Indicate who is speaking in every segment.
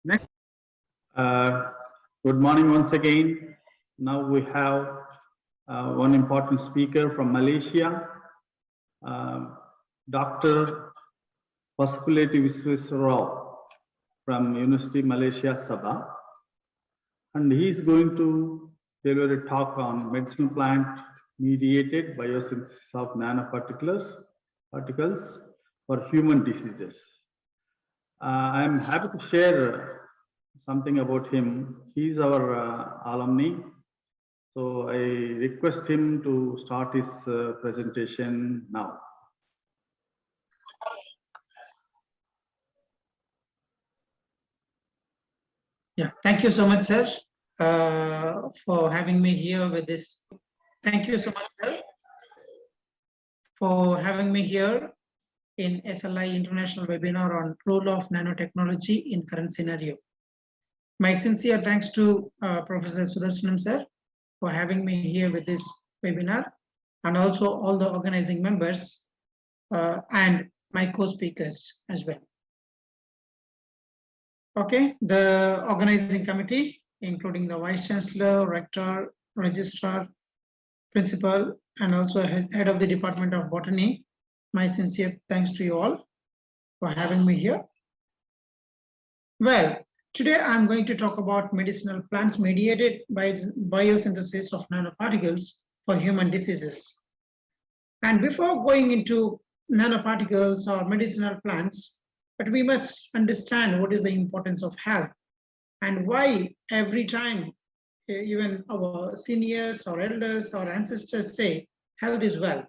Speaker 1: Next, uh, good morning once again. Now we have one important speaker from Malaysia, Dr. Pasupuleti Visweswarao from University Malaysia Sabah, and he is going to deliver a talk on medicinal plant mediated biosynthesis of nanoparticles for human diseases. I'm happy to share something about him. He's our alumni. So I request him to start his presentation now.
Speaker 2: Yeah, thank you so much, sir, for having me here with this. Thank you so much, sir, for having me here in SLI International webinar on role of nanotechnology in current scenario. My sincere thanks to Professor Sudarshanam, sir, for having me here with this webinar, and also all the organizing members and my co-speakers as well. Okay, the organizing committee, including the Vice Chancellor, Rector, Registrar, Principal, and also Head of the Department of Botany. My sincere thanks to you all for having me here. Well, today I'm going to talk about medicinal plants mediated by biosynthesis of nanoparticles for human diseases. And before going into nanoparticles or medicinal plants, but we must understand what is the importance of health and why every time even our seniors or elders or ancestors say health is wealth.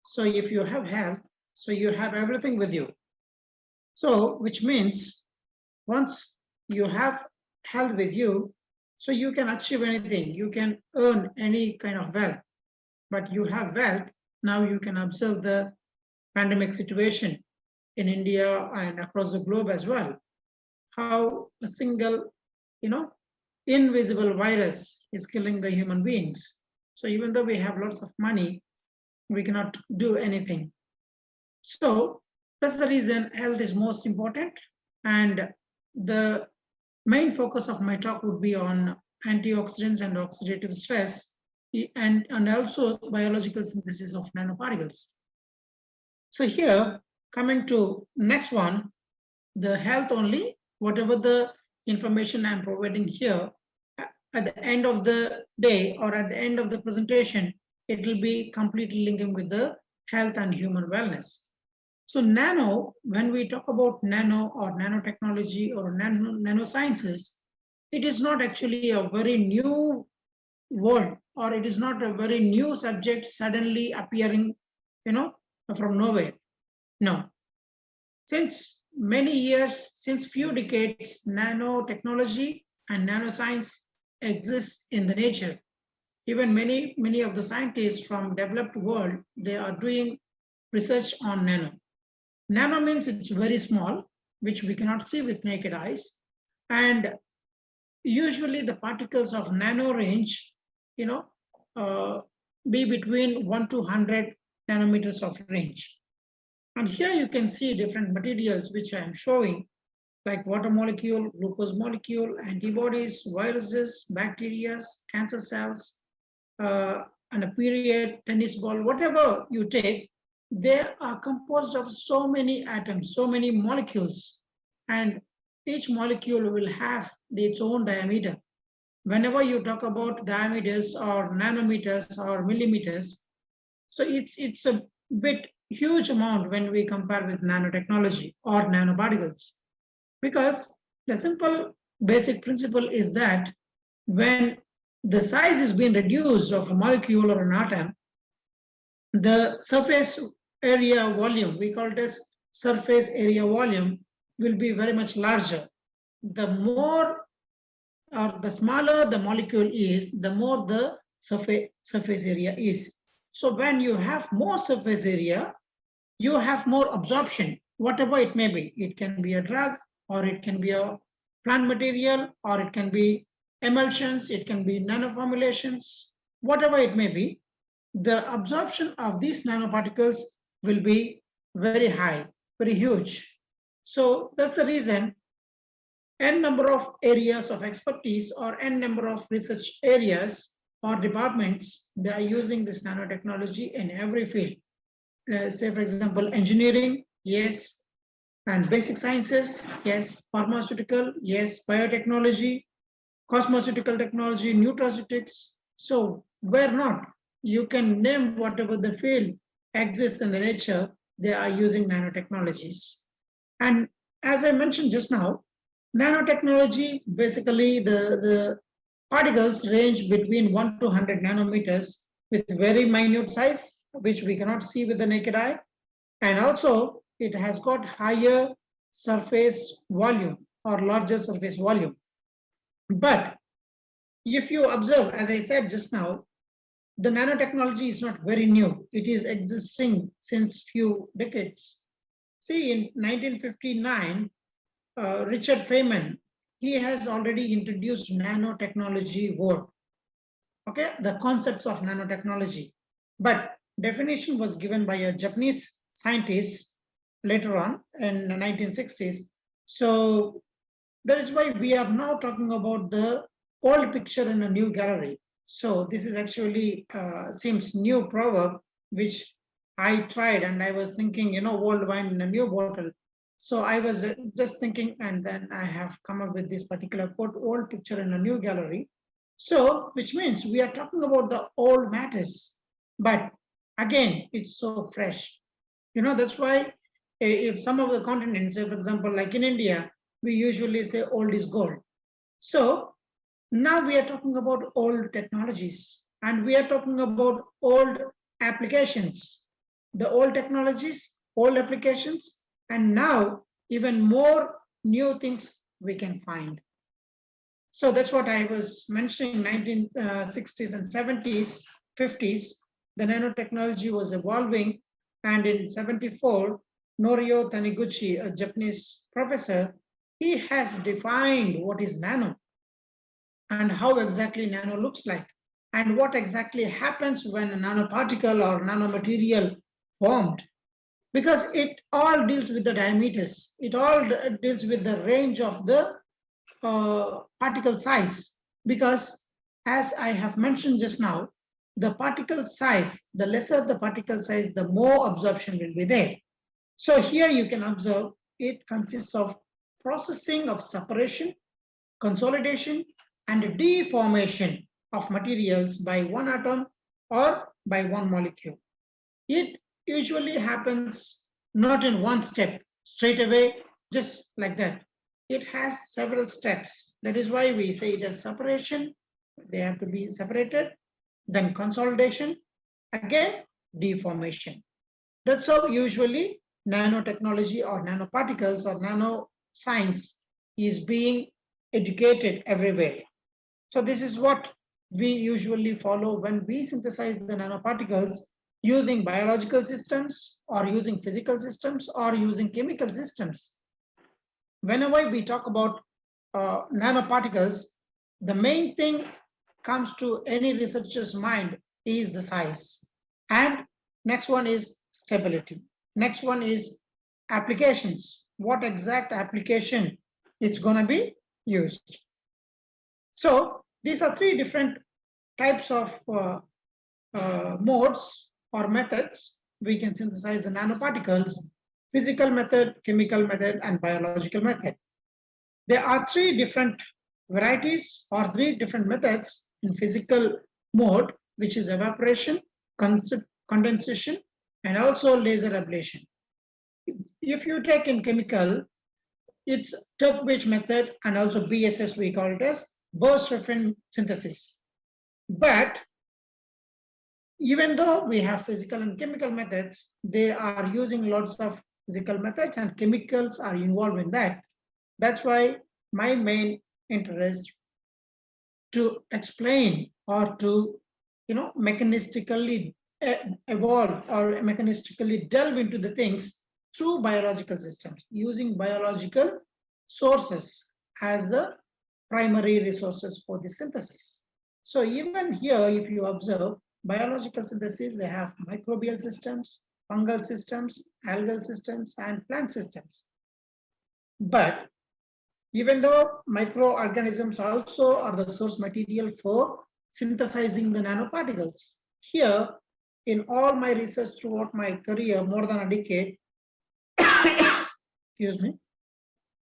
Speaker 2: So if you have health, so you have everything with you. So which means once you have health with you, so you can achieve anything, you can earn any kind of wealth, but you have wealth. Now you can observe the pandemic situation in India and across the globe as well, how a single, invisible virus is killing the human beings. So even though we have lots of money, we cannot do anything. So that's the reason health is most important. And the main focus of my talk would be on antioxidants and oxidative stress, and also biological synthesis of nanoparticles. So here, coming to next one, the health only, whatever the information I'm providing here, at the end of the day or at the end of the presentation, it will be completely linking with the health and human wellness. So nano, when we talk about nano or nanotechnology or nanosciences, it is not actually a very new word, or it is not a very new subject suddenly appearing, from nowhere. No. Since many years, since few decades, nanotechnology and nanoscience exists in the nature. Even many of the scientists from developed world, they are doing research on nano. Nano means it's very small, which we cannot see with naked eyes. And usually the particles of nano range, be between 1 to 100 nanometers of range. And here you can see different materials which I am showing, like water molecule, glucose molecule, antibodies, viruses, bacteria, cancer cells, and a period, tennis ball, whatever you take, they are composed of so many atoms, so many molecules, and each molecule will have its own diameter. Whenever you talk about diameters or nanometers or millimeters, so it's a bit huge amount when we compare with nanotechnology or nanoparticles, because the simple basic principle is that when the size is being reduced of a molecule or an atom, the surface area volume, we call it as surface area volume, will be very much larger. The more or the smaller the molecule is, the more the surface area is. So when you have more surface area, you have more absorption, whatever it may be. It can be a drug, or it can be a plant material, or it can be emulsions, it can be nanoformulations, whatever it may be. The absorption of these nanoparticles will be very high, very huge. So that's the reason n number of areas of expertise or n number of research areas or departments, they are using this nanotechnology in every field. Say, for example, engineering, yes, and basic sciences, yes, pharmaceutical, yes, biotechnology, cosmeceutical technology, nutraceutics. So where not? You can name whatever the field exists in the nature, they are using nanotechnologies. And as I mentioned just now, nanotechnology, basically the particles range between 1 to 100 nanometers with very minute size, which we cannot see with the naked eye. And also it has got higher surface volume or larger surface volume. But if you observe, as I said just now, the nanotechnology is not very new. It is existing since few decades. See, in 1959, Richard Feynman, he has already introduced nanotechnology word. Okay, the concepts of nanotechnology. But definition was given by a Japanese scientist later on in the 1960s. So that is why we are now talking about the old picture in a new gallery. So this is actually seems new proverb, which I tried and I was thinking, old wine in a new bottle. So I was just thinking, and then I have come up with this particular quote, old picture in a new gallery. So, which means we are talking about the old matters, but again, it's so fresh. That's why if some of the continents, say for example, like in India, we usually say old is gold. So now we are talking about old technologies and we are talking about old applications, the old technologies, old applications, and now even more new things we can find. So that's what I was mentioning, 1960s and 70s, 50s, the nanotechnology was evolving. And in 74, Norio Taniguchi, a Japanese professor, he has defined what is nano and how exactly nano looks like and what exactly happens when a nanoparticle or nanomaterial formed. Because it all deals with the diameters, it all deals with the range of the particle size, because as I have mentioned just now, the particle size, the lesser the particle size, the more absorption will be there. So here you can observe it consists of processing of separation, consolidation, and deformation of materials by one atom or by one molecule. It usually happens not in one step, straight away, just like that. It has several steps. That is why we say it as separation. They have to be separated, then consolidation, again, deformation. That's how usually nanotechnology or nanoparticles or nanoscience is being educated everywhere. So this is what we usually follow when we synthesize the nanoparticles using biological systems or using physical systems or using chemical systems. Whenever we talk about nanoparticles, the main thing comes to any researcher's mind is the size. And next one is stability. Next one is applications. What exact application it's going to be used. So these are three different types of modes or methods we can synthesize the nanoparticles: physical method, chemical method, and biological method. There are three different varieties or three different methods in physical mode, which is evaporation, condensation, and also laser ablation. If you take in chemical, it's Turkish method and also BSS, we call it as burst reference synthesis. But even though we have physical and chemical methods, they are using lots of physical methods and chemicals are involved in that. That's why my main interest to explain or to mechanistically evolve or mechanistically delve into the things through biological systems, using biological sources as the primary resources for the synthesis. So even here, if you observe biological synthesis, they have microbial systems, fungal systems, algal systems, and plant systems. But Even though microorganisms also are the source material for synthesizing the nanoparticles. Here, in all my research throughout my career, more than a decade, excuse me,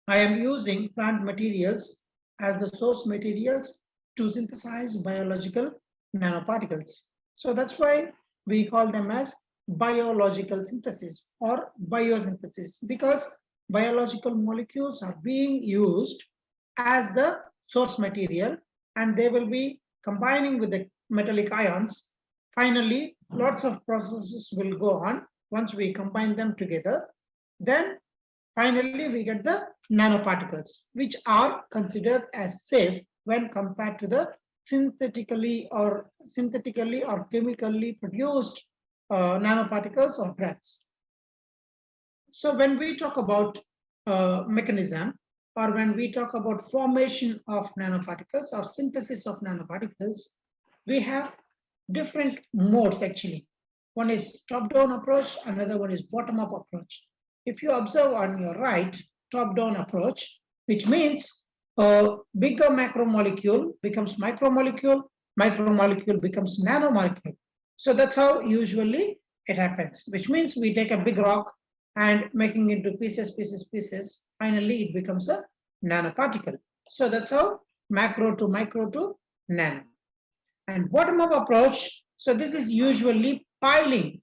Speaker 2: I am using plant materials as the source materials to synthesize biological nanoparticles. So that's why we call them as biological synthesis or biosynthesis, because biological molecules are being used as the source material and they will be combining with the metallic ions. Finally, lots of processes will go on once we combine them together. Then finally, we get the nanoparticles, which are considered as safe when compared to the synthetically or chemically produced nanoparticles or drugs. So when we talk about mechanism, or when we talk about formation of nanoparticles or synthesis of nanoparticles, we have different modes actually. One is top-down approach, another one is bottom-up approach. If you observe on your right, top-down approach, which means a bigger macromolecule becomes micromolecule, micromolecule becomes nanomolecule. So that's how usually it happens, which means we take a big rock and making it into pieces, finally it becomes a nanoparticle. So that's how macro to micro to nano. And bottom-up approach, so this is usually piling.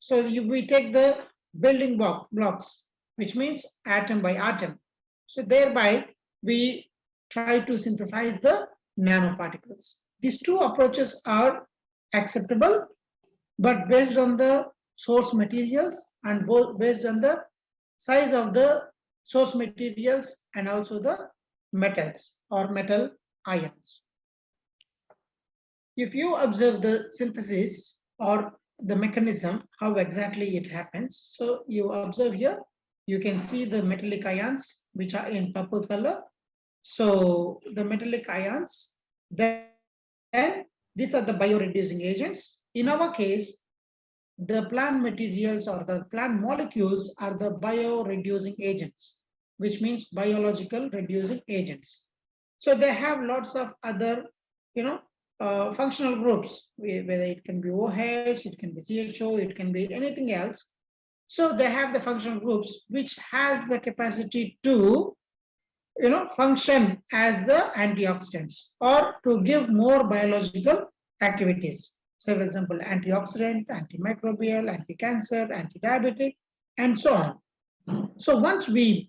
Speaker 2: So we take the building blocks, which means atom by atom. So thereby we try to synthesize the nanoparticles. These two approaches are acceptable, but based on the source materials and based on the size of the source materials and also the metals or metal ions. If you observe the synthesis or the mechanism, how exactly it happens. So you observe here, you can see the metallic ions, which are in purple color. So the metallic ions, then these are the bioreducing agents. In our case, the plant materials or the plant molecules are the bioreducing agents, which means biological reducing agents. So they have lots of other, functional groups, whether it can be OH, it can be CHO, it can be anything else. So they have the functional groups which has the capacity to function as the antioxidants or to give more biological activities. So for example, antioxidant, antimicrobial, anti-cancer, anti-diabetic, and so on. So once we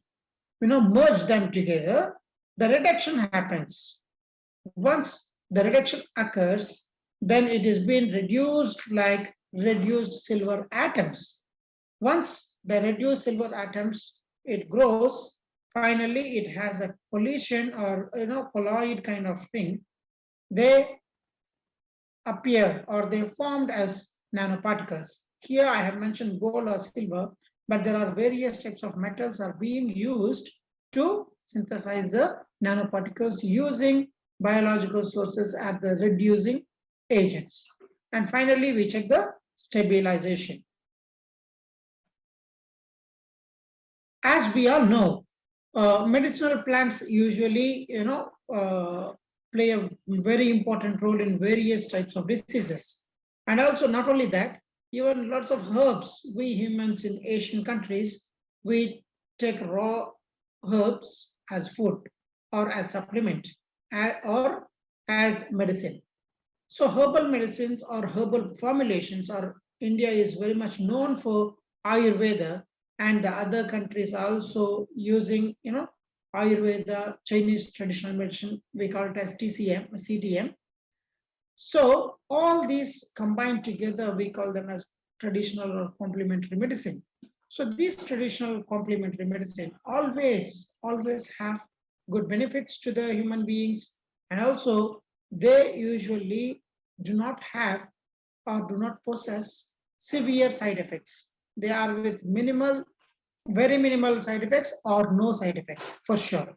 Speaker 2: merge them together, the reduction happens. Once the reduction occurs, then it is being reduced like reduced silver atoms. Once the reduced silver atoms, it grows, finally it has a collision or colloid kind of thing. They appear or they formed as nanoparticles. Here I have mentioned gold or silver, but there are various types of metals are being used to synthesize the nanoparticles using biological sources at the reducing agents. And finally, we check the stabilization. As we all know, medicinal plants usually, play a very important role in various types of diseases. And also not only that, even lots of herbs, we humans in Asian countries, we take raw herbs as food or as supplement or as medicine. So herbal medicines or herbal formulations, or India is very much known for Ayurveda, and the other countries are also using, Ayurveda, Chinese traditional medicine, we call it as TCM, CTM. So all these combined together, we call them as traditional or complementary medicine. So these traditional complementary medicine always have good benefits to the human beings, and also they usually do not have or do not possess severe side effects. They are with very minimal side effects or no side effects for sure.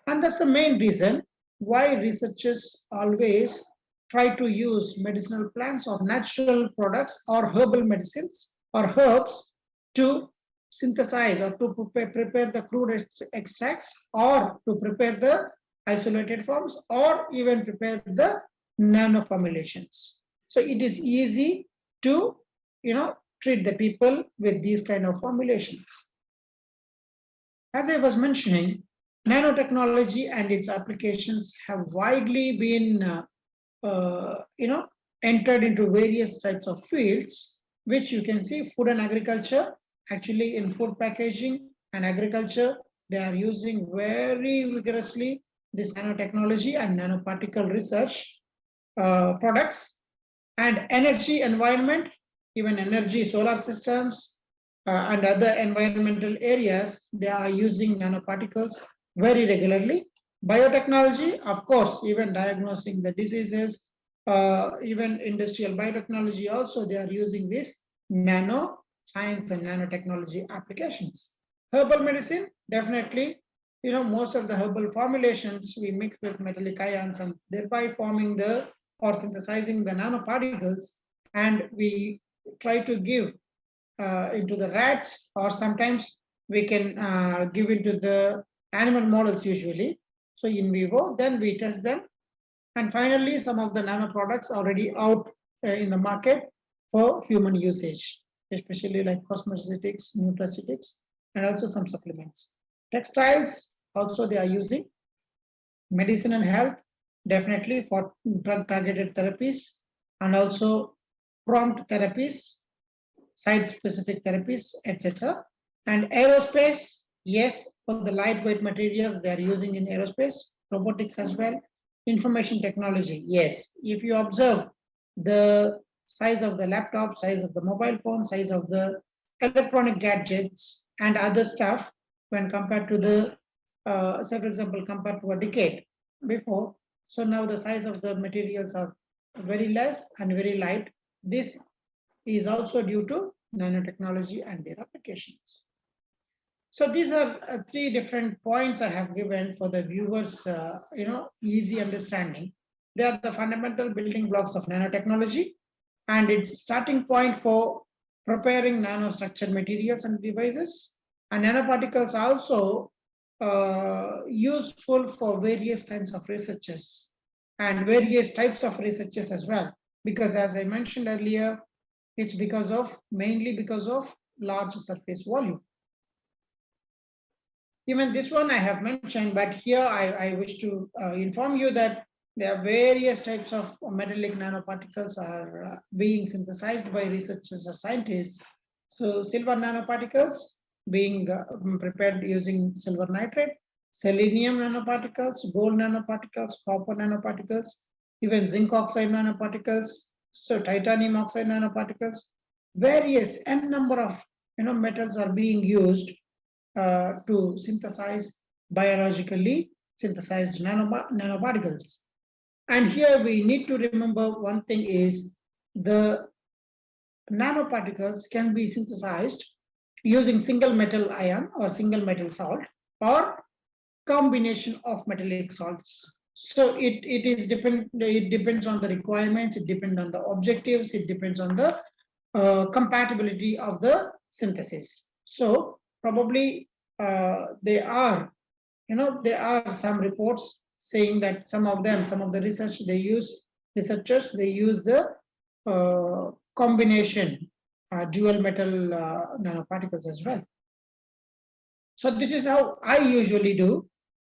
Speaker 2: And that's the main reason why researchers always try to use medicinal plants or natural products or herbal medicines or herbs to synthesize or to prepare the crude extracts, or to prepare the isolated forms, or even prepare the nano formulations. So it is easy to treat the people with these kind of formulations. As I was mentioning, nanotechnology and its applications have widely been entered into various types of fields, which you can see food and agriculture. Actually, in food packaging and agriculture, they are using very vigorously this nanotechnology and nanoparticle research products. And energy environment, even energy, solar systems, and other environmental areas, they are using nanoparticles very regularly. Biotechnology, of course, even diagnosing the diseases, even industrial biotechnology also, they are using this nano science and nanotechnology applications. Herbal medicine, definitely, most of the herbal formulations we mix with metallic ions and thereby forming the or synthesizing the nanoparticles, and we try to give into the rats, or sometimes we can give into the animal models usually. So in vivo, then we test them. And finally, some of the nano products already out in the market for human usage, especially like cosmetics, nutraceutics, and also some supplements. Textiles, also they are using. Medicine and health, definitely for drug targeted therapies, and also prompt therapies, site specific therapies, etc. And aerospace, yes, for the lightweight materials they are using in aerospace, robotics as well. Information technology, yes. If you observe the size of the laptop, size of the mobile phone, size of the electronic gadgets and other stuff, when compared to the, say for example, compared to a decade before, so now the size of the materials are very less and very light. This is also due to nanotechnology and their applications. So these are three different points I have given for the viewers, easy understanding. They are the fundamental building blocks of nanotechnology, and its starting point for preparing nanostructured materials and devices. And nanoparticles are also useful for various kinds of researches and various types of researches as well. Because as I mentioned earlier, it's mainly because of large surface volume. Even this one I have mentioned, but here I wish to inform you that there are various types of metallic nanoparticles are being synthesized by researchers or scientists. So silver nanoparticles being prepared using silver nitrate, selenium nanoparticles, gold nanoparticles, copper nanoparticles, even zinc oxide nanoparticles, so titanium oxide nanoparticles, various n number of metals are being used to synthesize biologically synthesized nanoparticles. And here we need to remember one thing is the nanoparticles can be synthesized using single metal ion or single metal salt or combination of metallic salts. So it depends on the requirements, it depends on the objectives, it depends on the compatibility of the synthesis. So probably there are some reports saying that some of the researchers they use the combination dual metal nanoparticles as well. So this is how I usually do.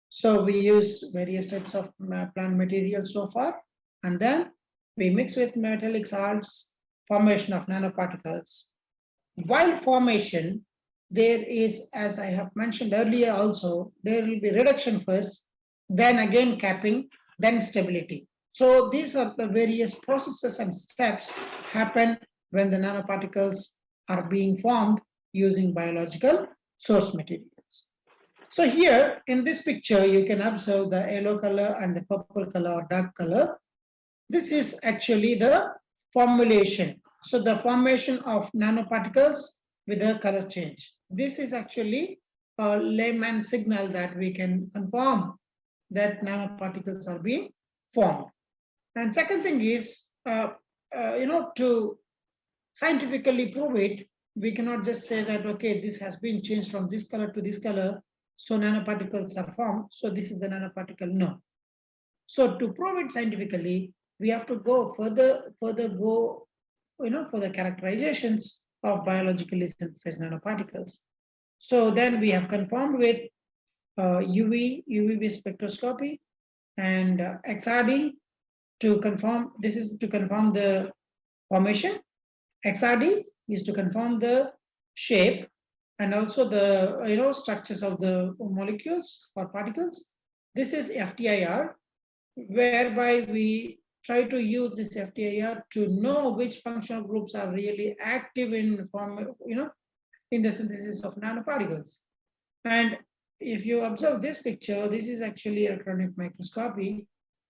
Speaker 2: So we use various types of plant materials so far, and then we mix with metallic salts, formation of nanoparticles. While formation, there is, as I have mentioned earlier also, there will be reduction first, then again capping, then stability. So these are the various processes and steps happen when the nanoparticles are being formed using biological source materials. So here in this picture, you can observe the yellow color and the purple color or dark color. This is actually the formulation. So the formation of nanoparticles with a color change. This is actually a layman signal that we can confirm that nanoparticles are being formed. And second thing is, to scientifically prove it, we cannot just say that, okay, this has been changed from this color to this color, so nanoparticles are formed, so this is the nanoparticle. No. So to prove it scientifically, we have to go further go, for the characterizations of biologically synthesized nanoparticles. So then we have confirmed with UV spectroscopy and XRD to confirm, this is to confirm the formation. XRD is to confirm the shape and also the structures of the molecules or particles. This is FTIR, whereby we try to use this FTIR to know which functional groups are really active in in the synthesis of nanoparticles. And if you observe this picture, this is actually electronic microscopy,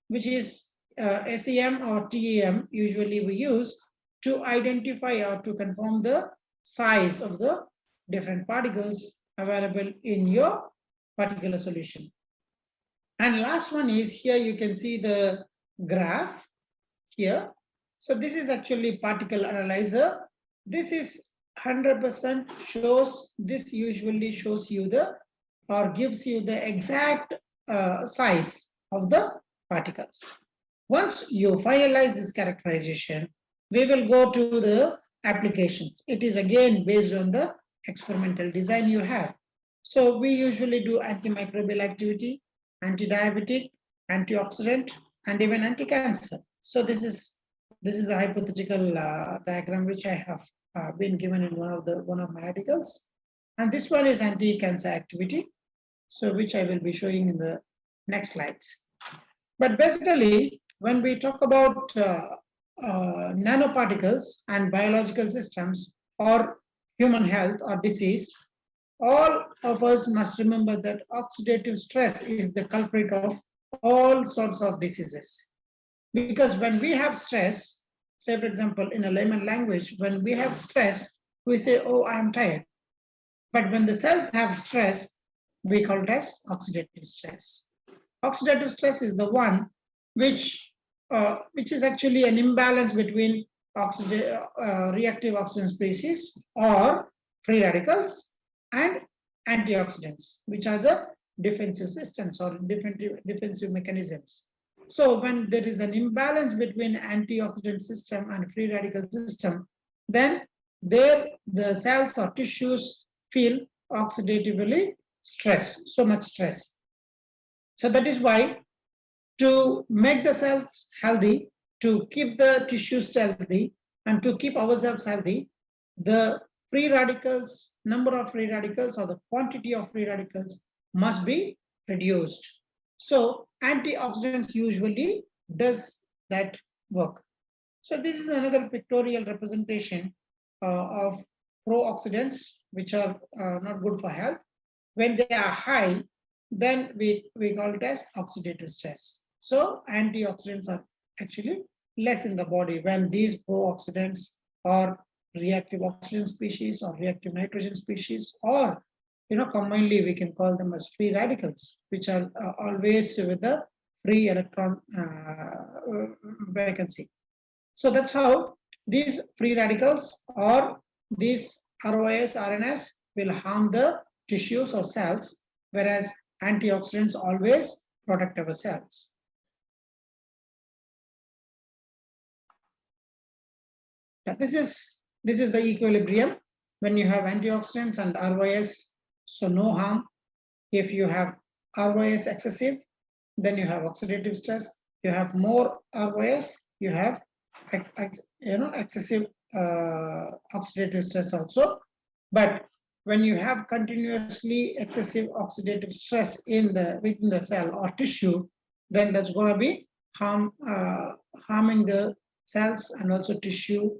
Speaker 2: which is SEM or TEM usually we use to identify or to confirm the size of the different particles available in your particular solution. And last one is here, you can see the graph here. So this is actually particle analyzer. This is 100% shows, this usually shows you the, or gives you the exact size of the particles. Once you finalize this characterization, we will go to the applications. It is again based on the experimental design you have. So we usually do antimicrobial activity, anti-diabetic, antioxidant, and even anti-cancer. So this is a hypothetical diagram which I have been given in one of my articles, and this one is anti-cancer activity, so which I will be showing in the next slides. But basically, when we talk about nanoparticles and biological systems or human health or disease, all of us must remember that oxidative stress is the culprit of all sorts of diseases. Because when we have stress, say for example, in a layman language, when we have stress, we say, oh, I am tired. But when the cells have stress, we call it as oxidative stress. Oxidative stress is the one which is actually an imbalance between reactive oxygen species or free radicals and antioxidants, which are the defensive systems or defensive mechanisms. So when there is an imbalance between antioxidant system and free radical system, then the cells or tissues feel oxidatively stressed, so much stress. So that is why, to make the cells healthy, to keep the tissues healthy, and to keep ourselves healthy, the free radicals, number of free radicals or the quantity of free radicals must be reduced. So antioxidants usually does that work. So this is another pictorial representation of pro-oxidants, which are not good for health. When they are high, then we call it as oxidative stress. So antioxidants are actually less in the body when these pro-oxidants or reactive oxygen species or reactive nitrogen species, or commonly we can call them as free radicals, which are always with the free electron vacancy. So that's how these free radicals or these ROS, RNS will harm the tissues or cells, whereas antioxidants always protect our cells. This is the equilibrium when you have antioxidants and ROS, so no harm. If you have ROS excessive, then you have oxidative stress. You have more ROS, you have excessive oxidative stress also. But when you have continuously excessive oxidative stress within the cell or tissue, then that's going to be harming the cells and also tissue,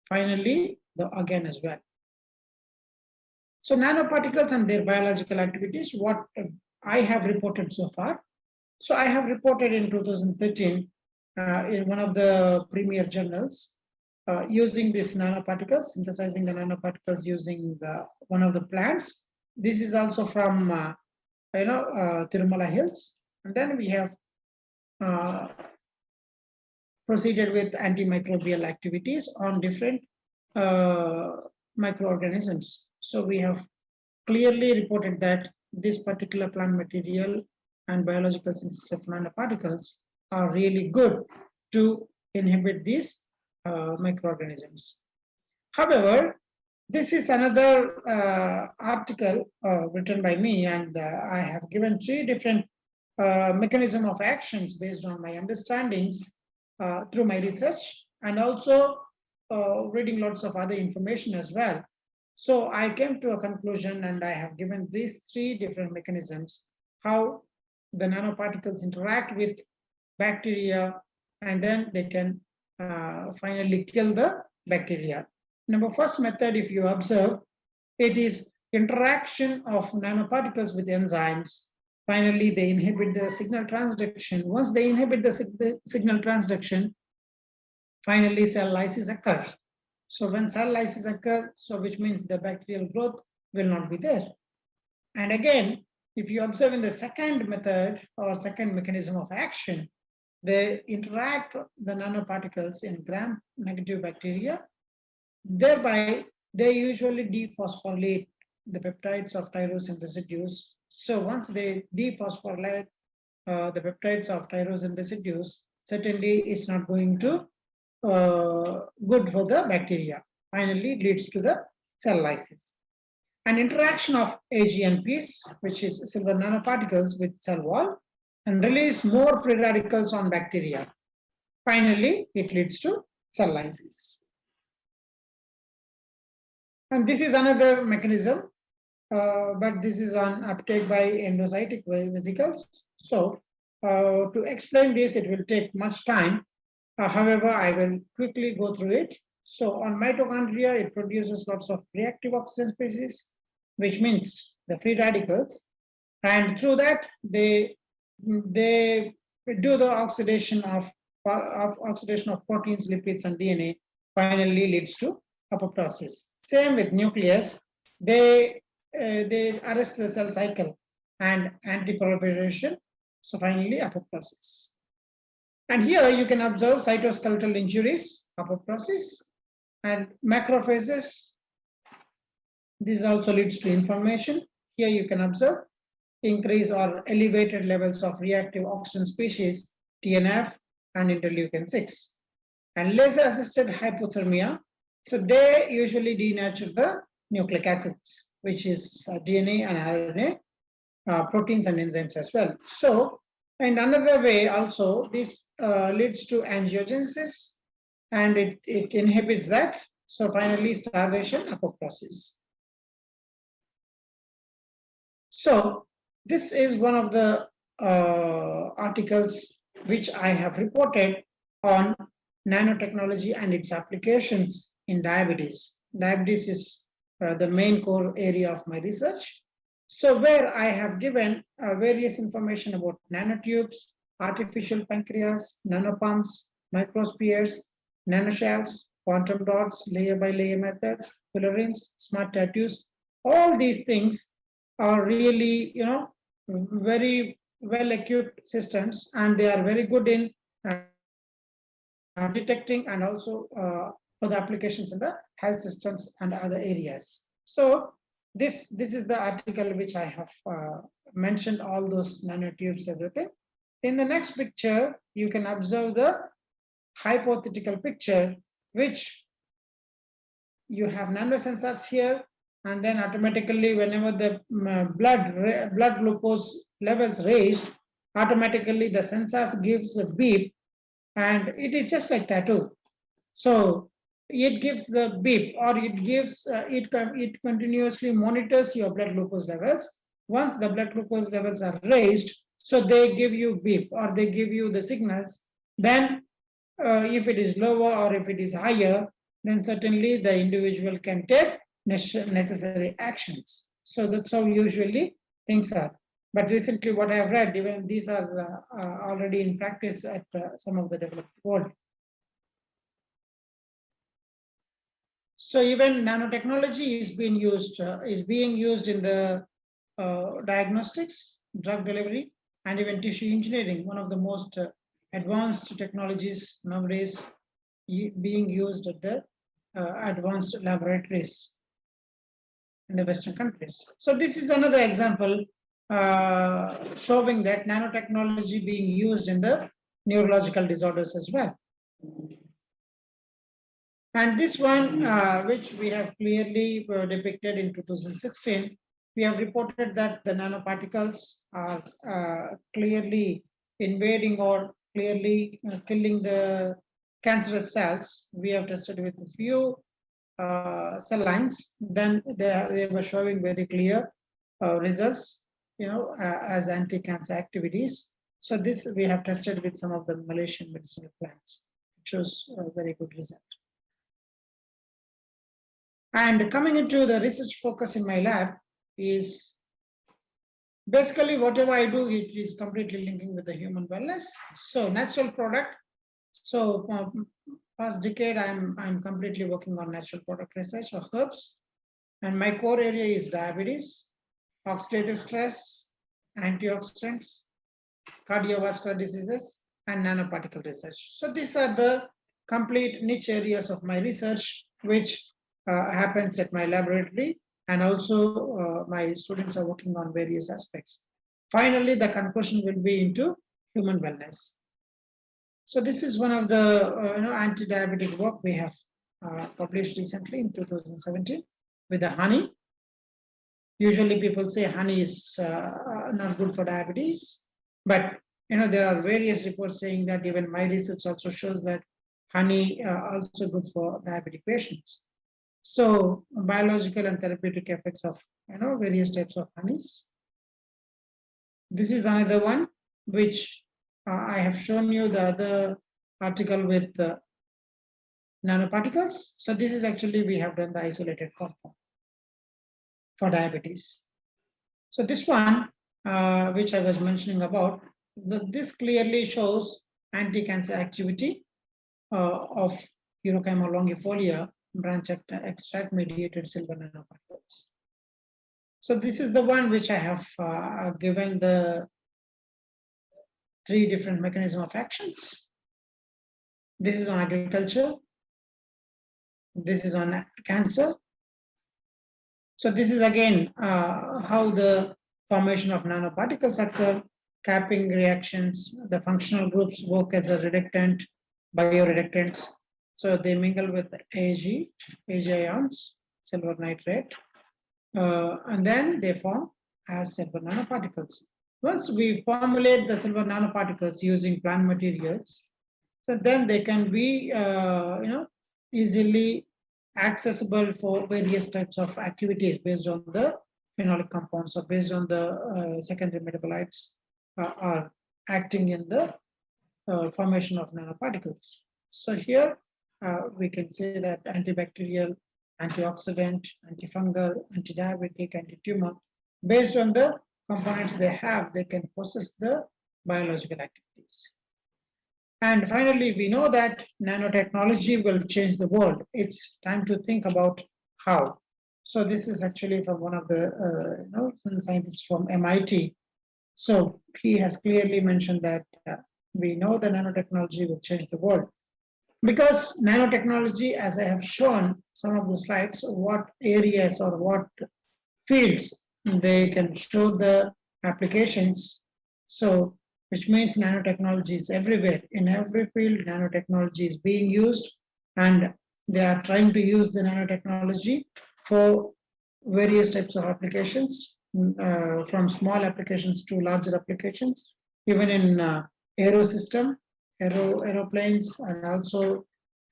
Speaker 2: finally the organ as well. So nanoparticles and their biological activities, what I have reported so far. So I have reported in 2013 in one of the premier journals using these nanoparticles, synthesizing the nanoparticles using one of the plants. This is also from Tirumala Hills. And then we have proceeded with antimicrobial activities on different microorganisms. So we have clearly reported that this particular plant material and biological synthesis of nanoparticles are really good to inhibit these microorganisms. However, this is another article written by me, and I have given 3 different mechanism of actions based on my understandings through my research, and also reading lots of other information as well. So I came to a conclusion, and I have given these 3 different mechanisms how the nanoparticles interact with bacteria, and then they can finally kill the bacteria. First method, if you observe, it is interaction of nanoparticles with enzymes. Finally, they inhibit the signal transduction. Once they inhibit the signal transduction, finally cell lysis occurs. So when cell lysis occurs, so which means the bacterial growth will not be there. And again, if you observe in the second method or second mechanism of action, they interact the nanoparticles in gram-negative bacteria. Thereby, they usually dephosphorylate the peptides of tyrosine residues. So once they dephosphorylate the peptides of tyrosine residues, certainly it's not going to good for the bacteria. Finally, it leads to the cell lysis. An interaction of AGNPs, which is silver nanoparticles, with cell wall, and release more free radicals on bacteria. Finally, it leads to cell lysis. And this is another mechanism, but this is on uptake by endocytic vesicles. So to explain this, it will take much time. However, I will quickly go through it. So on mitochondria, it produces lots of reactive oxygen species, which means the free radicals. And through that, they do the oxidation of proteins, lipids, and DNA, finally leads to apoptosis. Same with nucleus, they arrest the cell cycle and anti-proliferation, so finally apoptosis. And here you can observe cytoskeletal injuries, apoptosis, and macrophages. This also leads to inflammation. Here you can observe increase or elevated levels of reactive oxygen species, TNF, and interleukin 6. And laser-assisted hypothermia, so they usually denature the nucleic acids, which is DNA and RNA, proteins and enzymes as well. So, and another way also, this leads to angiogenesis, and it inhibits that. So finally, starvation, apoptosis. So this is one of the articles which I have reported on nanotechnology and its applications in diabetes. Diabetes is the main core area of my research. So where I have given various information about nanotubes, artificial pancreas, nanopumps, microspheres, nanoshells, quantum dots, layer by layer methods, fullerenes, smart tattoos, all these things are really, very well equipped systems, and they are very good in detecting and also for the applications in the health systems and other areas. So this is the article which I have mentioned, all those nanotubes, everything. In the next picture, you can observe the hypothetical picture, which you have nanosensors here, and then automatically whenever the blood glucose levels raised, automatically the sensors gives a beep, and it is just like tattoo. So it gives the beep, or it gives it continuously monitors your blood glucose levels. Once the blood glucose levels are raised, so they give you beep, or they give you the signals. Then if it is lower or if it is higher, then certainly the individual can take necessary actions. So that's how usually things are. But recently what I have read, even these are already in practice at some of the developed world. So even nanotechnology is being used in the diagnostics, drug delivery, and even tissue engineering, one of the most advanced technologies nowadays being used at the advanced laboratories. in the Western countries. So this is another example showing that nanotechnology being used in the neurological disorders as well. And this one, which we have clearly depicted in 2016, we have reported that the nanoparticles are clearly invading or clearly killing the cancerous cells. We have tested with a few cell lines. Then they were showing very clear results, as anti-cancer activities. So this we have tested with some of the Malaysian medicinal plants. It shows a very good result. And coming into the research focus in my lab is basically whatever I do, it is completely linking with the human wellness. So natural product. So past decade, I'm completely working on natural product research of herbs. And my core area is diabetes, oxidative stress, antioxidants, cardiovascular diseases, and nanoparticle research. So these are the complete niche areas of my research, which happens at my laboratory, and also my students are working on various aspects. Finally, the conclusion will be into human wellness. So this is one of the anti-diabetic work we have published recently in 2017 with the honey. Usually people say honey is not good for diabetes, but there are various reports saying that even my research also shows that honey also good for diabetic patients. So biological and therapeutic effects of various types of honeys. This is another one which I have shown you the other article with the nanoparticles. So this is actually we have done the isolated compound for diabetes. So this one, which I was mentioning about, this clearly shows anti-cancer activity of Urochima longifolia branch extract mediated silver nanoparticles. So this is the one which I have given the 3 different mechanisms of actions. This is on agriculture. This is on cancer. So this is again how the formation of nanoparticles occur, capping reactions. The functional groups work as a reductant, bioreductants. So they mingle with Ag ions, silver nitrate, and then they form as silver nanoparticles. Once we formulate the silver nanoparticles using plant materials, so then they can be easily accessible for various types of activities based on the phenolic compounds or based on the secondary metabolites are acting in the formation of nanoparticles. So here we can say that antibacterial, antioxidant, antifungal, antidiabetic, anti-tumor, based on the components they have, they can possess the biological activities. And finally, we know that nanotechnology will change the world. It's time to think about how. So this is actually from one of the scientists from MIT. So he has clearly mentioned that we know the nanotechnology will change the world. Because nanotechnology, as I have shown some of the slides, what areas or what fields they can show the applications. So which means nanotechnology is everywhere. In every field, nanotechnology is being used, and they are trying to use the nanotechnology for various types of applications, from small applications to larger applications, even in aeroplanes, and also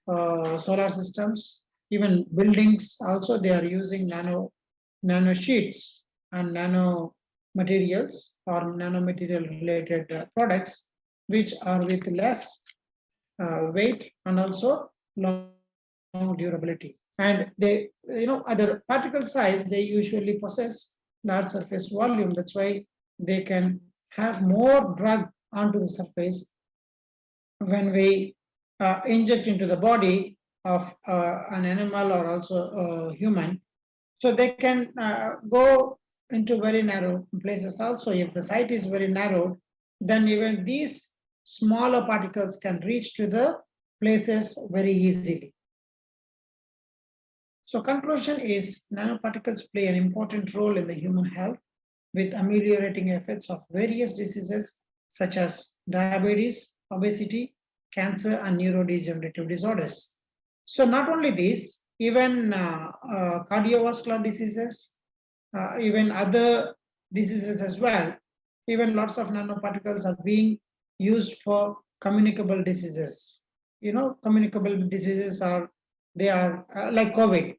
Speaker 2: solar systems, even buildings. Also, they are using nano sheets and nano materials or nanomaterial related products, which are with less weight and also long durability. And they, at the particle size, they usually possess large surface volume. That's why they can have more drug onto the surface when we inject into the body of an animal or also a human. So they can go into very narrow places also. If the site is very narrow, then even these smaller particles can reach to the places very easily. So conclusion is nanoparticles play an important role in the human health with ameliorating effects of various diseases such as diabetes, obesity, cancer, and neurodegenerative disorders. So not only this, even cardiovascular diseases, even other diseases as well, even lots of nanoparticles are being used for communicable diseases. Communicable diseases are like COVID,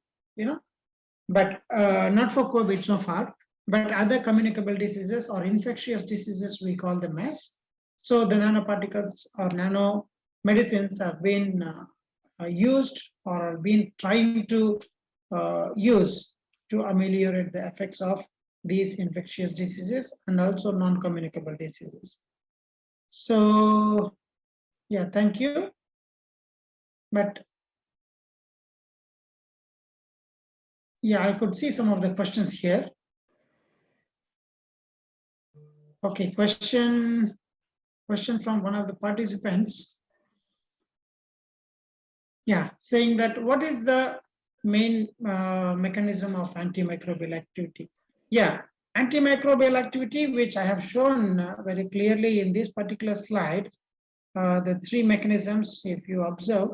Speaker 2: but not for COVID so far, but other communicable diseases or infectious diseases, we call them as. So the nanoparticles or nano medicines have been used or are being trying to use to ameliorate the effects of these infectious diseases and also non-communicable diseases. So yeah, thank you. But yeah, I could see some of the questions here. Okay, question from one of the participants. Yeah, saying that what is the main mechanism of antimicrobial activity? Yeah, antimicrobial activity, which I have shown very clearly in this particular slide, the three mechanisms, if you observe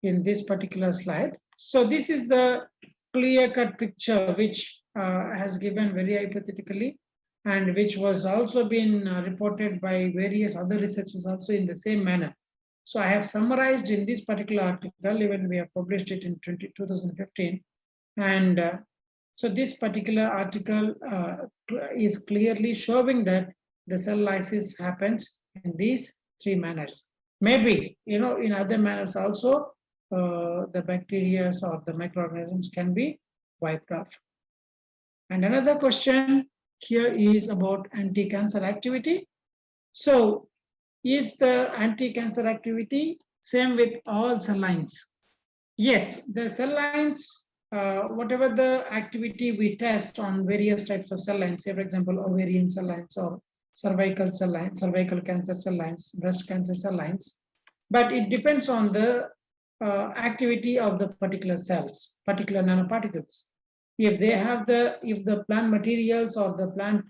Speaker 2: in this particular slide. So this is the clear-cut picture which has given very hypothetically and which was also been reported by various other researchers also in the same manner. So I have summarized in this particular article, even we have published it in 2015. And so this particular article is clearly showing that the cell lysis happens in these three manners. Maybe, in other manners also, the bacteria or the microorganisms can be wiped off. And another question here is about anti-cancer activity. So is the anti-cancer activity same with all cell lines? Yes, the cell lines, whatever the activity we test on various types of cell lines, say for example, ovarian cell lines or cervical cell lines, cervical cancer cell lines, breast cancer cell lines, but it depends on the activity of the particular cells, particular nanoparticles. If the plant materials or the plant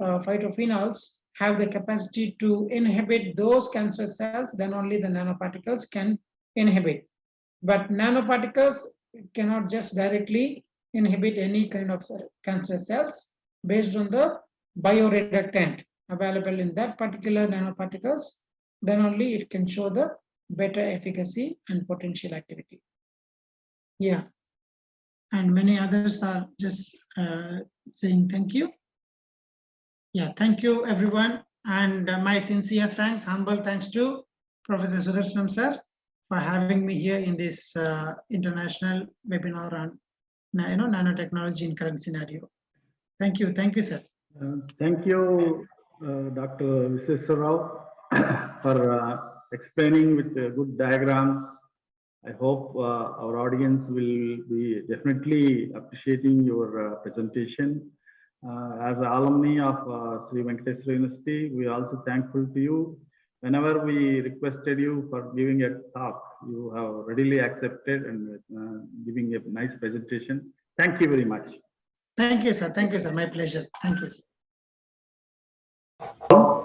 Speaker 2: phytophenols have the capacity to inhibit those cancer cells, then only the nanoparticles can inhibit. But nanoparticles cannot just directly inhibit any kind of cancer cells based on the bioreductant available in that particular nanoparticles, then only it can show the better efficacy and potential activity. Yeah, and many others are just saying thank you. Yeah, thank you everyone, and my sincere thanks, humble thanks to Professor Sudarshanam sir for having me here in this international webinar on nanotechnology in current scenario. Thank you, sir.
Speaker 1: Thank you, Dr. Visweswara Rao, for explaining with good diagrams. I hope our audience will be definitely appreciating your presentation. As alumni of Sri Venkateswara University, we are also thankful to you. Whenever we requested you for giving a talk, you have readily accepted and giving a nice presentation. Thank you very much.
Speaker 2: Thank you, sir. Thank you, sir. My pleasure. Thank you, sir.